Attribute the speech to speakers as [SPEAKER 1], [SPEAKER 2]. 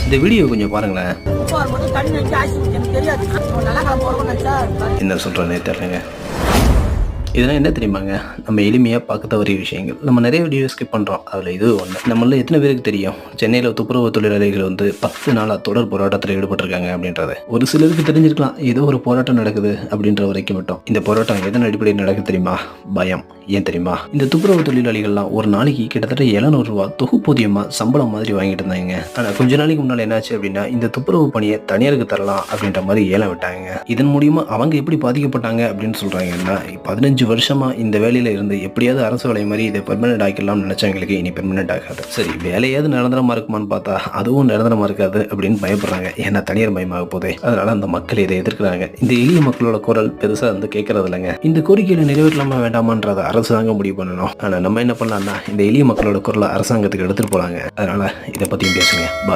[SPEAKER 1] இந்த வீடியோ கொஞ்சம் பாருங்களேன். என்ன சொல்கிறேன்னே தெரியலங்க. இதெல்லாம் என்ன தெரியுமாங்க, நம்ம எளிமையாக பார்க்க தவறிய விஷயங்கள். நம்ம நிறைய வீடியோ ஸ்கிப் பண்ணுறோம். அதில் இது ஒன்று. நம்மள எத்தனை பேருக்கு தெரியும் சென்னையில் துப்புரவு தொழிலாளிகள் 10 நாளாக தொடர் போராட்டத்தில் ஈடுபட்டிருக்காங்க அப்படின்றது. ஒரு சிலருக்கு தெரிஞ்சிருக்கலாம், ஏதோ ஒரு போராட்டம் நடக்குது அப்படின்ற வரைக்கும் மட்டும். இந்த போராட்டம் எதன் அடிப்படையில் நடக்குது தெரியுமா? பயம். ஏன் தெரியுமா? இந்த துப்புரவு தொழிலாளிகள்லாம் ஒரு நாளைக்கு கிட்டத்தட்ட 700 ரூபா தொகுப்பூதியமாக சம்பளம் மாதிரி வாங்கிட்டு இருந்தாங்க. ஆனால் கொஞ்ச நாளைக்கு முன்னால் என்னாச்சு அப்படின்னா, இந்த துப்புரவு பணியை தனியாருக்கு தரலாம் அப்படின்ற மாதிரி ஏலம் விட்டாங்க. இதன் மூலியமா அவங்க எப்படி பாதிக்கப்பட்டாங்க அப்படின்னு சொல்றாங்கன்னா, 15 வருஷமா இந்த வேலையில இருந்து எப்படியாவது அரசு வேலை மாதிரி இதை பெர்மனன்ட் ஆக்கிடலாம்னு நினைச்சவங்களுக்கு இனி பெர்மனன்ட் ஆகாது. சரி, வேலையாவது நிரந்தரமா இருக்குமான்னு பார்த்தா அதுவும் நிரந்தரமா இருக்காது அப்படின்னு பயப்படுறாங்க. ஏன்னா தனியார் மயமாக போதே. அதனால அந்த மக்கள் இதை எதிர்க்கிறாங்க. இந்த எளிய மக்களோட குரல் பெருசா கேட்கறது இல்லைங்க. இந்த கோரிக்கையில நிறைவேற்றலாமா வேண்டாமான்றத அரசாங்க முடிவு பண்ணணும். ஆனா நம்ம என்ன பண்ணலாம்னா, இந்த எளிய மக்களோட குரலை அரசாங்கத்துக்கு எடுத்துட்டு போலாங்க. அதனால இதை பத்தியும் பேசுங்க. பாய்.